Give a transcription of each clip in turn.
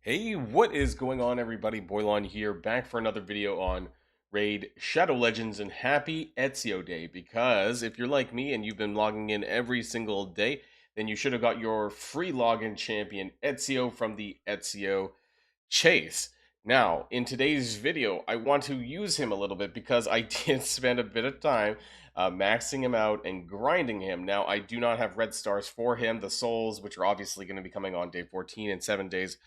Hey, what is going on, everybody? Boilon here, back for another video on Raid Shadow Legends, and happy Ezio Day, because if you're like me and you've been logging in every single day, then you should have got your free login champion Ezio from the Ezio Chase. Now, in today's video, I want to use him a little bit because I did spend a bit of time maxing him out and grinding him. Now, I do not have red stars for him, the souls, which are obviously going to be coming on day 14 in 7 days.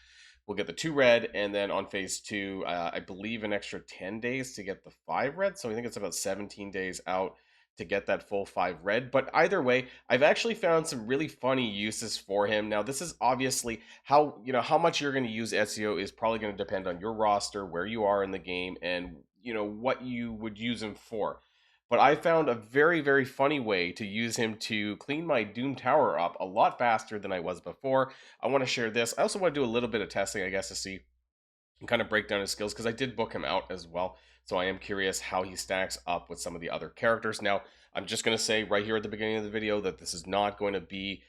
We'll get the 2 red, and then on phase 2, I believe an extra 10 days to get the 5 red. So I think it's about 17 days out to get that full 5 red. But either way, I've actually found some really funny uses for him. Now, this is obviously how much you're going to use Ezio is probably going to depend on your roster, where you are in the game, and what you would use him for. But I found a very, very funny way to use him to clean my Doom Tower up a lot faster than I was before. I want to share this. I also want to do a little bit of testing, I guess, to see and kind of break down his skills, because I did book him out as well. So I am curious how he stacks up with some of the other characters. Now, I'm just going to say right here at the beginning of the video that this is not going to be,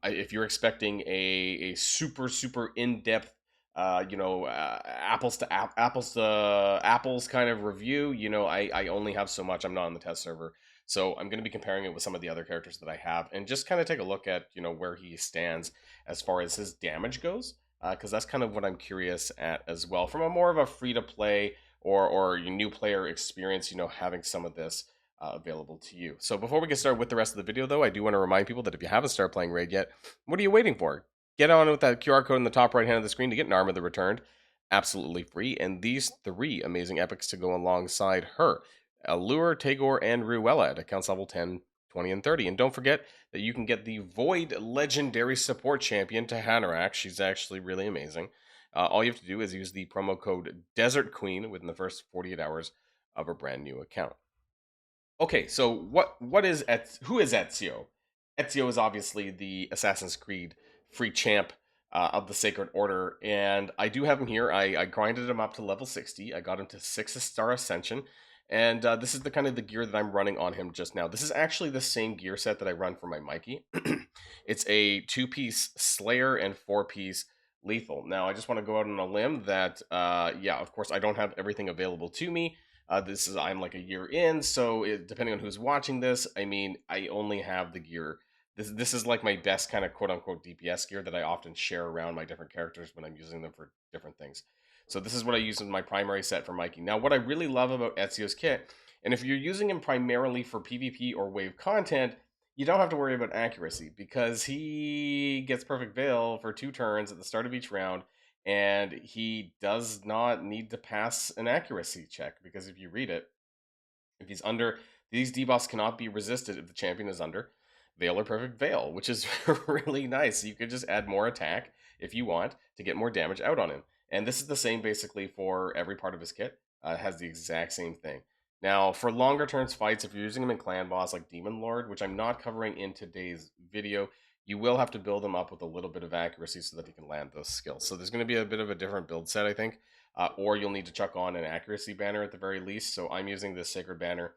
if you're expecting a super, super in-depth, apples to apples kind of review, I only have so much. I'm not on the test server. So I'm going to be comparing it with some of the other characters that I have and just kind of take a look at, where he stands as far as his damage goes, because that's kind of what I'm curious at as well, from a more of a free to play or your new player experience, having some of this available to you. So before we get started with the rest of the video, though, I do want to remind people that if you haven't started playing Raid yet, what are you waiting for? Get on with that QR code in the top right hand of the screen to get an Arm of the Returned, absolutely free, and these 3 amazing epics to go alongside her: Allure, Tagore, and Ruella at accounts level 10, 20, and 30. And don't forget that you can get the Void Legendary Support Champion to Hanorach. She's actually really amazing. All you have to do is use the promo code Desert Queen within the first 48 hours of a brand new account. Okay, so who is Ezio? Ezio is obviously the Assassin's Creed free champ of the Sacred Order, and I do have him here. I grinded him up to level 60. I got him to 6-star Ascension, and this is the kind of the gear that I'm running on him just now. This is actually the same gear set that I run for my Mikey. It's a 2-piece Slayer and 4-piece Lethal. Now, I just want to go out on a limb that, yeah, of course, I don't have everything available to me. I'm like a year in, so depending on who's watching this, I mean, I only have the gear. This is like my best kind of quote unquote DPS gear that I often share around my different characters when I'm using them for different things. So this is what I use in my primary set for Mikey. Now, what I really love about Ezio's kit, and if you're using him primarily for PvP or wave content, you don't have to worry about accuracy, because he gets Perfect Veil for 2 turns at the start of each round, and he does not need to pass an accuracy check, because if you read it, if he's under, these debuffs cannot be resisted if the champion is under Veil or Perfect Veil, which is really nice. You could just add more attack if you want to get more damage out on him. And this is the same basically for every part of his kit. It has the exact same thing. Now, for longer turns fights, if you're using him in clan boss like Demon Lord, which I'm not covering in today's video, you will have to build him up with a little bit of accuracy so that he can land those skills. So there's going to be a bit of a different build set, I think, or you'll need to chuck on an accuracy banner at the very least. So I'm using this Sacred Banner,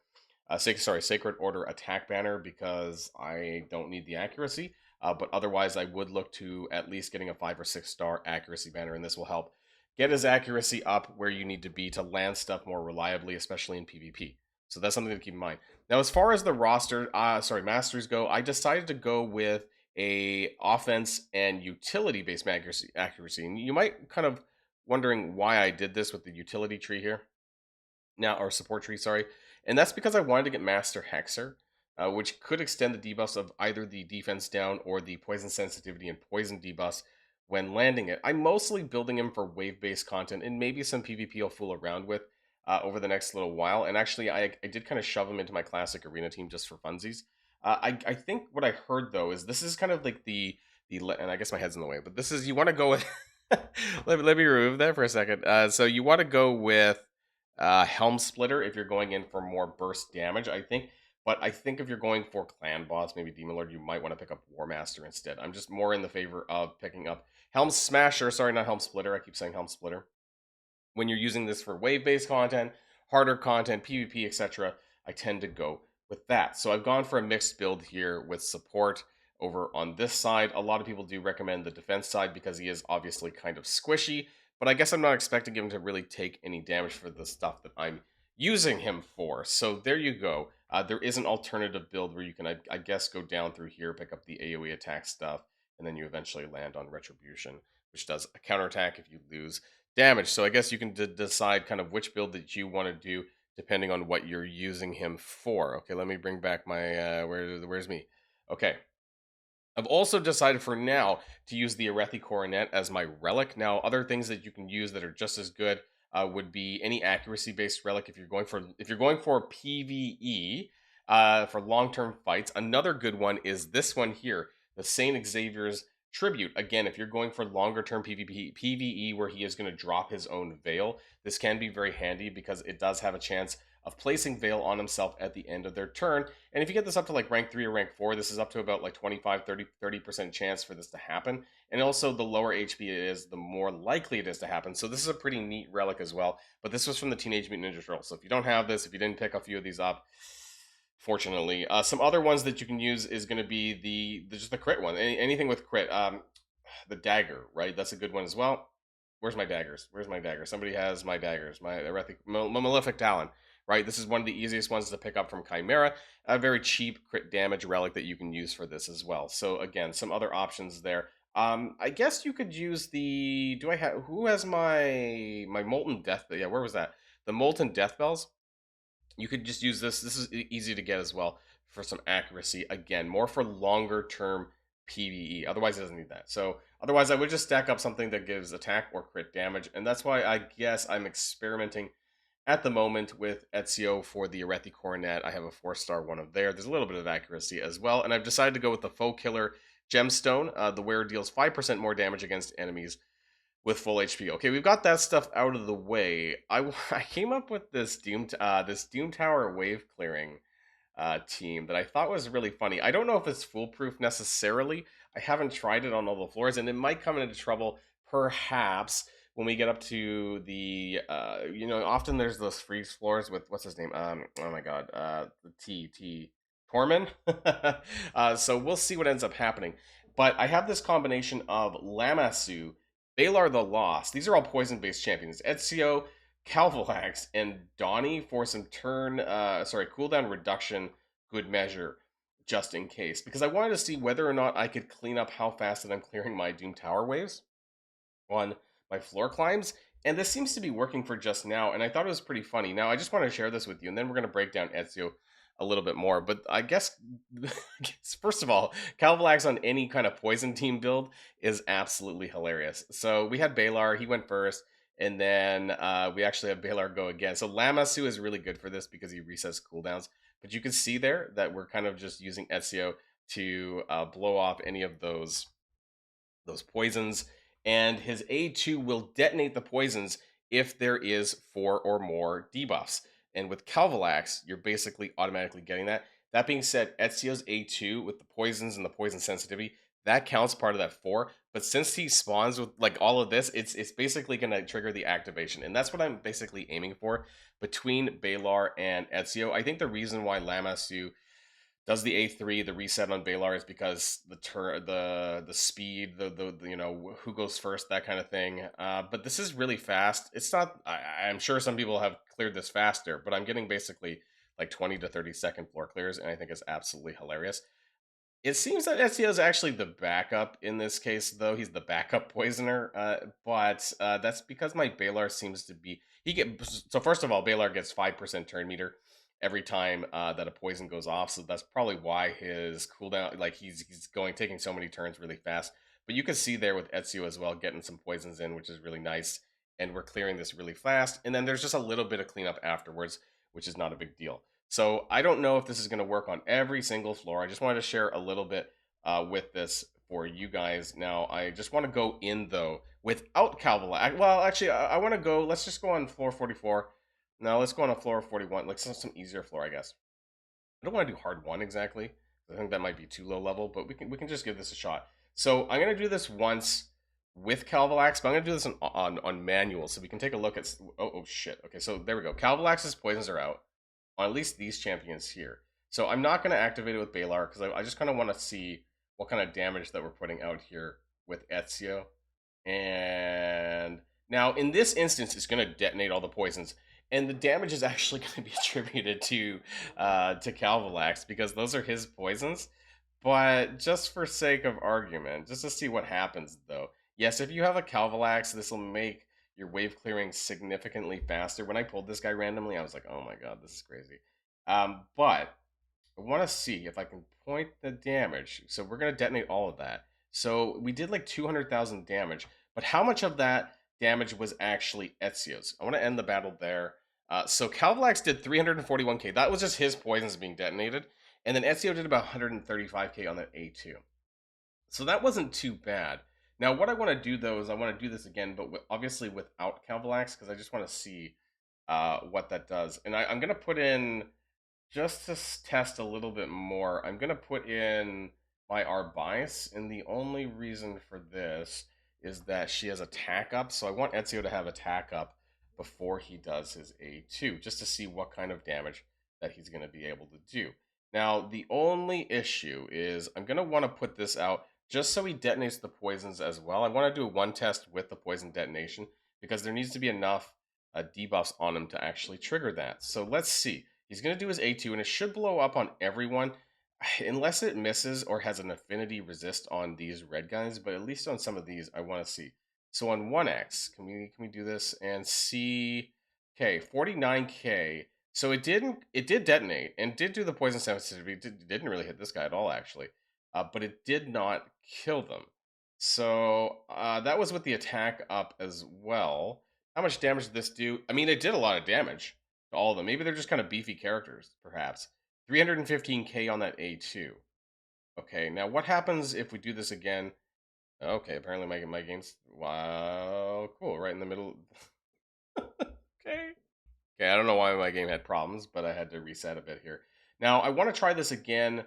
Sacred Order attack banner, because I don't need the accuracy. But otherwise, I would look to at least getting a 5 or 6-star accuracy banner, and this will help get his accuracy up where you need to be to land stuff more reliably, especially in PvP. So that's something to keep in mind. Now, as far as the masteries go, I decided to go with a offense and utility based accuracy. And you might kind of wondering why I did this with the utility tree here now, or support tree, sorry. And that's because I wanted to get Master Hexer, which could extend the debuffs of either the defense down or the poison sensitivity and poison debuffs when landing it. I'm mostly building him for wave-based content and maybe some PvP I'll fool around with over the next little while. And actually, I did kind of shove him into my classic arena team just for funsies. I think what I heard, though, is this is kind of like and I guess my head's in the way, but this is, you want to go with, let me remove that for a second. So you want to go with Helm Splitter if you're going in for more burst damage, I think. But I think if you're going for Clan Boss, maybe Demon Lord, you might want to pick up War Master instead. I'm just more in the favor of picking up Helm Smasher. Sorry, not Helm Splitter. I keep saying Helm Splitter. When you're using this for wave-based content, harder content, PvP, etc., I tend to go with that. So I've gone for a mixed build here with support over on this side. A lot of people do recommend the defense side because he is obviously kind of squishy, but I guess I'm not expecting him to really take any damage for the stuff that I'm using him for. So there you go. There is an alternative build where you can, I guess, go down through here, pick up the AoE attack stuff, and then you eventually land on Retribution, which does a counterattack if you lose damage. So I guess you can decide kind of which build that you want to do depending on what you're using him for. Okay, let me bring back my where's me? Okay, I've also decided for now to use the Arethi Coronet as my relic. Now, other things that you can use that are just as good would be any accuracy-based relic if you're going for PVE for long-term fights. Another good one is this one here, the Saint Xavier's Tribute. Again, if you're going for longer-term PVE where he is going to drop his own veil, this can be very handy because it does have a chance of placing Veil on himself at the end of their turn. And if you get this up to like rank 3 or rank 4, this is up to about like 25, 30% chance for this to happen. And also the lower HP it is, the more likely it is to happen. So this is a pretty neat relic as well. But this was from the Teenage Mutant Ninja Turtles. So if you don't have this, if you didn't pick a few of these up, fortunately. Some other ones that you can use is going to be just the crit one. Anything with crit. The dagger, right? That's a good one as well. Where's my daggers? Where's my daggers? Somebody has my daggers. My Malefic Talon, right? This is one of the easiest ones to pick up from Chimera. A very cheap crit damage relic that you can use for this as well. So again, some other options there. I guess you could use the. Do I have? Who has my Molten Death? Yeah, where was that? The Molten Death Bells. You could just use this. This is easy to get as well for some accuracy. Again, more for longer term PvE. Otherwise, it doesn't need that. So otherwise, I would just stack up something that gives attack or crit damage. And that's why I guess I'm experimenting at the moment with Ezio for the Arethi Coronet. I have a 4-star one of there. There's a little bit of accuracy as well. And I've decided to go with the Foe Killer Gemstone. The wearer deals 5% more damage against enemies with full HP. Okay, we've got that stuff out of the way. I came up with this Doom Tower wave clearing team that I thought was really funny. I don't know if it's foolproof necessarily. I haven't tried it on all the floors, and it might come into trouble perhaps when we get up to the often there's those freeze floors with what's his name? Oh my god, the T Tormin. So we'll see what ends up happening. But I have this combination of Lamassu, Balar the Lost. These are all poison-based champions. Ezio, Calvalax, and Donnie for some cooldown reduction, good measure, just in case. Because I wanted to see whether or not I could clean up how fast that I'm clearing my Doom Tower waves on my floor climbs. And this seems to be working for just now, and I thought it was pretty funny. Now, I just want to share this with you, and then we're going to break down Ezio a little bit more. But I guess, first of all, Calvalax on any kind of poison team build is absolutely hilarious. So we had Balar, he went first, and then we actually have Balar go again. So Lamassu is really good for this because he resets cooldowns. But you can see there that we're kind of just using Ezio to blow off any of those poisons, and his A2 will detonate the poisons if there is 4 or more debuffs. And with Calvalax, you're basically automatically getting that. That being said, Ezio's A2 with the poisons and the poison sensitivity, that counts part of that 4. But since he spawns with like all of this, it's basically going to trigger the activation. And that's what I'm basically aiming for between Balar and Ezio. I think the reason why Lamassu does the A3, the reset on Balar is because the speed, the who goes first, that kind of thing. But this is really fast. It's not. I'm sure some people have cleared this faster, but I'm getting basically like 20 to 30-second floor clears, and I think it's absolutely hilarious. It seems that Ezio is actually the backup in this case, though. He's the backup poisoner, but that's because my Balar seems to be. So first of all, Balar gets 5% turn meter every time that a poison goes off, so that's probably why his cooldown, like he's taking so many turns really fast. But you can see there with Ezio as well, getting some poisons in, which is really nice, and we're clearing this really fast. And then there's just a little bit of cleanup afterwards, which is not a big deal. So I don't know if this is going to work on every single floor. I just wanted to share a little bit with this for you guys. Now, I just want to go in, though, without Calvalax. Well, actually, I want to go, let's just go on floor 44. Now, let's go on a floor 41, like some easier floor, I guess. I don't want to do hard 1 exactly. I think that might be too low level, but we can just give this a shot. So I'm going to do this once with Calvalax, but I'm going to do this on manual, so we can take a look at... Oh, shit. Okay, so there we go. Calvalax's poisons are out on at least these champions here. So I'm not going to activate it with Balar because I just kind of want to see what kind of damage that we're putting out here with Ezio. And now in this instance, it's going to detonate all the poisons. And the damage is actually going to be attributed to Calvalax because those are his poisons. But just for sake of argument, just to see what happens though. Yes, if you have a Calvalax, this will make your wave clearing significantly faster. When I pulled this guy randomly, I was like, oh my god, this is crazy. But I want to see if I can point the damage. So we're going to detonate all of that. So we did like 200,000 damage, but how much of that damage was actually Ezio's? I want to end the battle there. So Calvalax did 341k. That was just his poisons being detonated. And then Ezio did about 135k on that A2. So that wasn't too bad. Now, what I want to do though is I want to do this again, but obviously without Calvalax, because I just want to see what that does. And I'm going to put in just to test a little bit more, I'm going to put in my Arbice, and the only reason for this is that she has attack up, so I want Ezio to have attack up before he does his A2, just to see what kind of damage that he's going to be able to do. Now, the only issue is I'm going to want to put this out just so he detonates the poisons as well. I want to do one test with the poison detonation because there needs to be enough debuffs on him to actually trigger that. So let's see. He's going to do his A2, and it should blow up on everyone, unless it misses or has an affinity resist on these red guys, but at least on some of these, I want to see. So on 1x, can we do this and see? Okay, 49k. So it did detonate and did do the poison sensitivity. It didn't really hit this guy at all, actually, but it did not kill them. So that was with the attack up as well. How much damage did this do? I mean, it did a lot of damage to all of them. Maybe they're just kind of beefy characters, perhaps. 315k on that A2. Okay, now what happens if we do this again? Okay, apparently my game's... Wow, cool, right in the middle. Okay. Okay, I don't know why my game had problems, but I had to reset a bit here. Now, I want to try this again.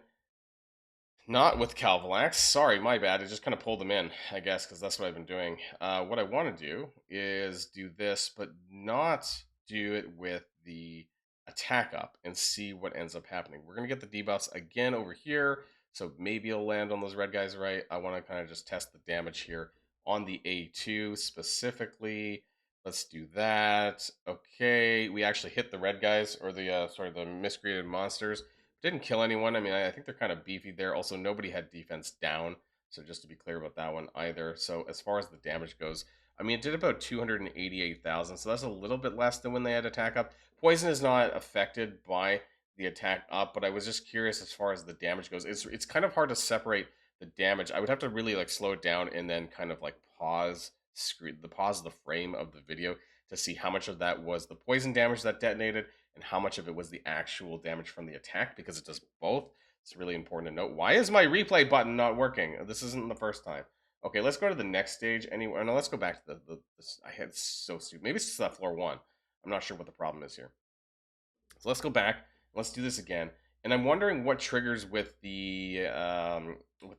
Not with Calvalax. Sorry, my bad. I just kind of pulled them in, I guess, because that's what I've been doing. What I want to do is do this, but not do it with the attack up and see what ends up happening. We're going to get the debuffs again over here, so maybe it'll land on those red guys right. I want to kind of just test the damage here on the A2 specifically. Let's do that. Okay, we actually hit the red guys, or the, the miscreated monsters. Didn't kill anyone. I mean, I think they're kind of beefy there. Also, nobody had defense down, so just to be clear about that one either. So as far as the damage goes, I mean, it did about 288,000, so that's a little bit less than when they had attack up. Poison is not affected by the attack up, but I was just curious as far as the damage goes. It's kind of hard to separate the damage. I would have to really like slow it down and then kind of like pause the frame of the video to see how much of that was the poison damage that detonated and how much of it was the actual damage from the attack, because it does both. It's really important to note. Why is my replay button not working? This isn't the first time. Okay, let's go to the next stage anyway. No, let's go back to I had so stupid. Maybe it's just that floor 1. I'm not sure what the problem is here. So let's go back. Let's do this again. And I'm wondering what triggers with the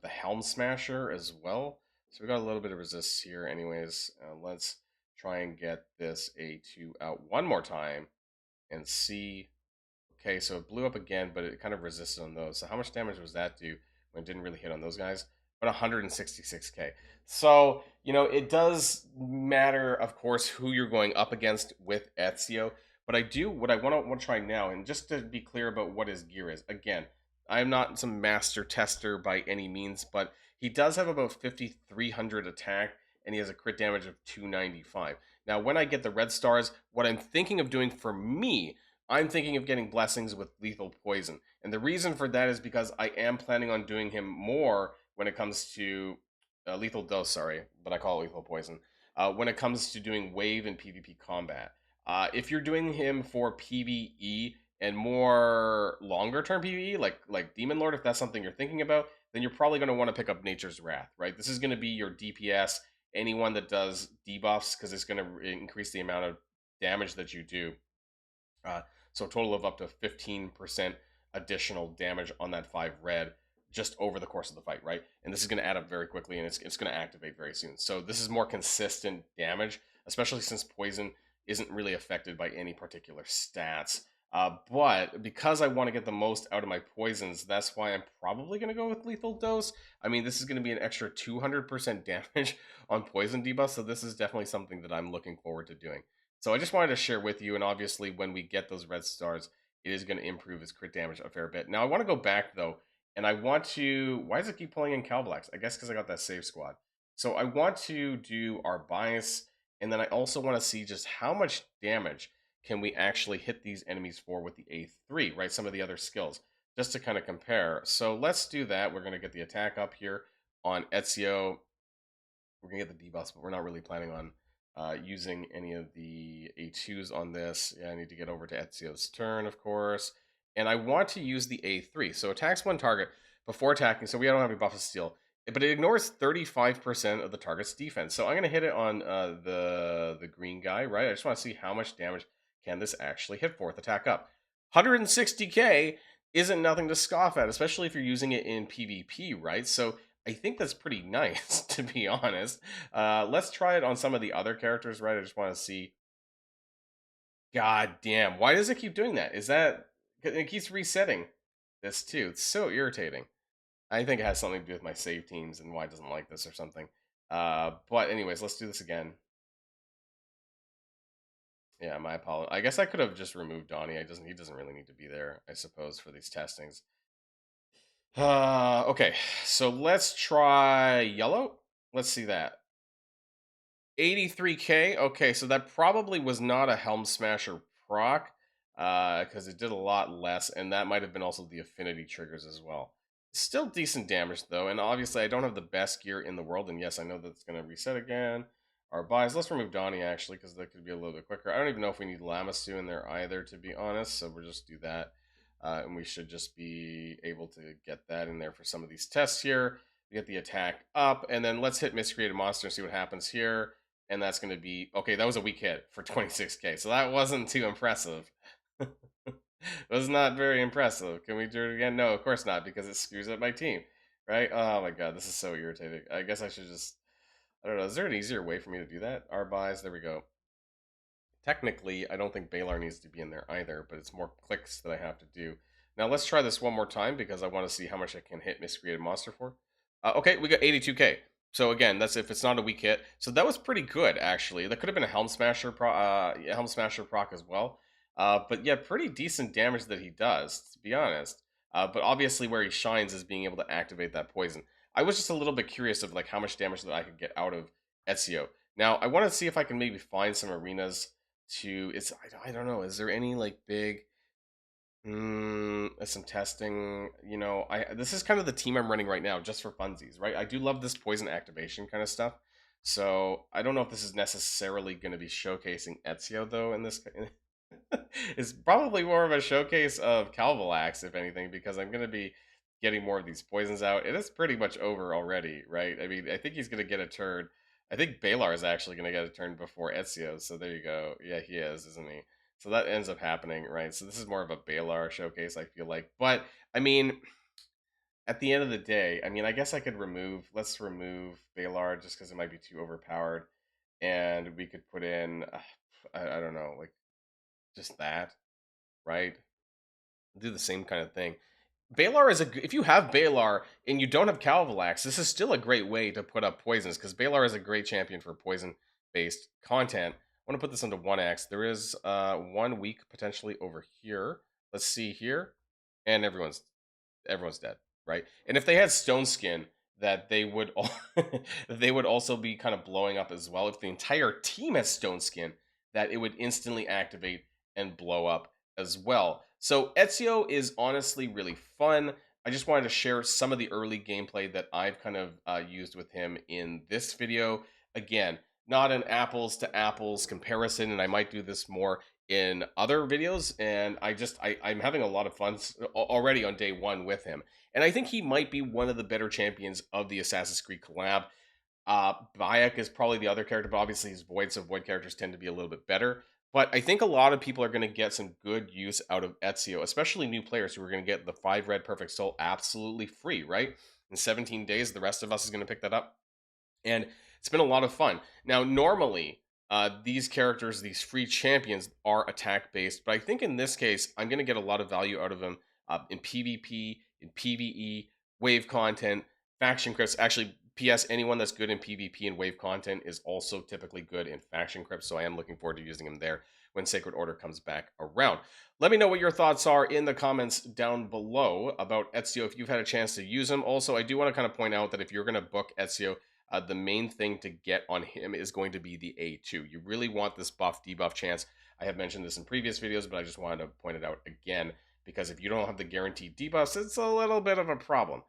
Helm Smasher as well. So we got a little bit of resist here anyways. Let's try and get this A2 out one more time and see. Okay, so it blew up again, but it kind of resisted on those. So how much damage was that do when it didn't really hit on those guys? But 166k. So, it does matter, of course, who you're going up against with Ezio. But what I want to try now, and just to be clear about what his gear is, again, I'm not some master tester by any means, but he does have about 5,300 attack, and he has a crit damage of 295. Now, when I get the red stars, what I'm thinking of doing for me, I'm thinking of getting blessings with lethal poison. And the reason for that is because I am planning on doing him more when it comes to lethal dose, sorry, but I call it lethal poison. When it comes to doing wave and PvP combat. If you're doing him for PvE and more longer term PvE, like Demon Lord, if that's something you're thinking about, then you're probably going to want to pick up Nature's Wrath, right? This is going to be your DPS, anyone that does debuffs, because it's going to increase the amount of damage that you do. So a total of up to 15% additional damage on that 5 red just over the course of the fight, right? And this is going to add up very quickly, and it's going to activate very soon. So this is more consistent damage, especially since poison isn't really affected by any particular stats. But because I want to get the most out of my poisons, that's why I'm probably going to go with lethal dose. I mean, this is going to be an extra 200% damage on poison debuff, so this is definitely something that I'm looking forward to doing. So I just wanted to share with you, and obviously when we get those red stars, it is going to improve his crit damage a fair bit. Now I want to go back though, and I want to. Why does it keep pulling in Calvalax? I guess because I got that save squad. So I want to do our bias, and then I also want to see just how much damage can we actually hit these enemies for with the A3, right? Some of the other skills, just to kind of compare. So let's do that. We're going to get the attack up here on Ezio. We're going to get the debuffs, but we're not really planning on using any of the A2s on this. Yeah, I need to get over to Ezio's turn, of course. And I want to use the A3. So attacks one target before attacking, so we don't have any buff of steel. But it ignores 35% of the target's defense. So I'm going to hit it on the green guy, right? I just want to see how much damage can this actually hit for with attack up. 160k isn't nothing to scoff at, especially if you're using it in PvP, right? So I think that's pretty nice, to be honest. Let's try it on some of the other characters, right? I just want to see. God damn, why does it keep doing that? Is that it keeps resetting this too? It's so irritating. I think it has something to do with my save teams and why it doesn't like this or something. But anyways, let's do this again. Yeah, my apologies. I guess I could have just removed Donnie. He doesn't really need to be there, I suppose, for these testings. Okay, so let's try yellow. Let's see that. 83k. Okay, so that probably was not a Helm Smasher proc, because it did a lot less, and that might have been also the affinity triggers as well. Still decent damage though, and obviously I don't have the best gear in the world, and yes, I know that's going to reset again. Our buys. Let's remove Donnie actually, because that could be a little bit quicker. I don't even know if we need Lamasu in there either, to be honest. So we'll just do that, and we should just be able to get that in there for some of these tests here. We get the attack up, and then let's hit Miscreated Monster and see what happens here. And that's going to be okay. That was a weak hit for 26k, so that wasn't too impressive. Was not very impressive. Can we do it again? No, of course not, because it screws up my team, right? Oh my god, this is so irritating. I guess I should just, I don't know. Is there an easier way for me to do that? Our buys. There we go. Technically, I don't think Balar needs to be in there either, but it's more clicks that I have to do. Now let's try this one more time because I want to see how much I can hit Miscreated Monster for. Okay, we got 82k. So again, that's if it's not a weak hit. So that was pretty good actually. That could have been a Helm Smasher Helm Smasher proc as well. But yeah, pretty decent damage that he does, to be honest. But obviously where he shines is being able to activate that poison. I was just a little bit curious of like how much damage that I could get out of Ezio. Now I want to see if I can maybe find some arenas to. It's I don't know. Is there any like big some testing, this is kind of the team I'm running right now, just for funsies, right? I do love this poison activation kind of stuff. So I don't know if this is necessarily going to be showcasing Ezio though. In this, it's probably more of a showcase of Calvalax, if anything, because I'm going to be getting more of these poisons out. It is pretty much over already, right? I mean, I think he's going to get a turn. I think Balar is actually going to get a turn before Ezio. So there you go. Yeah, he is, isn't he? So that ends up happening, right? So this is more of a Balar showcase, I feel like. But I mean, at the end of the day, I mean, I guess I could let's remove Balar just because it might be too overpowered, and we could put in, I don't know, like just that, right? Do the same kind of thing. Balar is if you have Balar and you don't have Calvalax, this is still a great way to put up poisons because Balar is a great champion for poison based content. I want to put this into 1x. There is 1 week potentially over here. Let's see here. And everyone's dead, right? And if they had Stone Skin, that they would they would also be kind of blowing up as well. If the entire team has Stone Skin, that it would instantly activate and blow up as well. So Ezio is honestly really fun. I just wanted to share some of the early gameplay that I've kind of used with him in this video. Again, not an apples to apples comparison, and I might do this more in other videos. And I'm having a lot of fun already on day one with him. And I think he might be one of the better champions of the Assassin's Creed collab. Bayek is probably the other character, but obviously he's Void, so Void characters tend to be a little bit better. But I think a lot of people are going to get some good use out of Ezio, especially new players who are going to get the 5 red perfect soul absolutely free, right? In 17 days, the rest of us is going to pick that up. And it's been a lot of fun. Now, normally, These characters, these free champions, are attack based, but I think in this case, I'm going to get a lot of value out of them in PvP, in PvE, wave content, faction crypts. Actually, PS, anyone that's good in PvP and wave content is also typically good in faction crypts, so I am looking forward to using them there when Sacred Order comes back around. Let me know what your thoughts are in the comments down below about Ezio if you've had a chance to use him. Also, I do want to kind of point out that if you're going to book Ezio, the main thing to get on him is going to be the A2. You really want this buff debuff chance. I have mentioned this in previous videos, but I just wanted to point it out again because if you don't have the guaranteed debuffs, it's a little bit of a problem.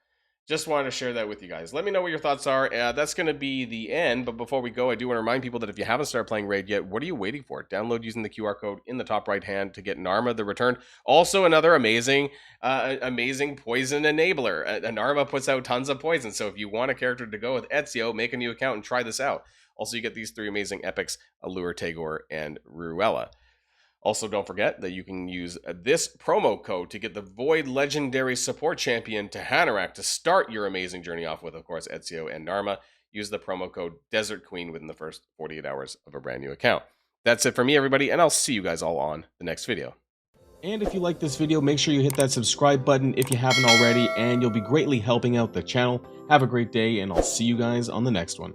Just wanted to share that with you guys. Let me know what your thoughts are. That's going to be the end. But before we go, I do want to remind people that if you haven't started playing Raid yet, what are you waiting for? Download using the QR code in the top right hand to get Narma the Return. Also, another amazing poison enabler. Narma puts out tons of poison. So if you want a character to go with Ezio, make a new account and try this out. Also, you get these 3 amazing epics, Allure, Tagore, and Ruella. Also, don't forget that you can use this promo code to get the Void Legendary Support Champion to Hanorach to start your amazing journey off with, of course, Ezio and Narma. Use the promo code Desert Queen within the first 48 hours of a brand new account. That's it for me, everybody, and I'll see you guys all on the next video. And if you like this video, make sure you hit that subscribe button if you haven't already, and you'll be greatly helping out the channel. Have a great day, and I'll see you guys on the next one.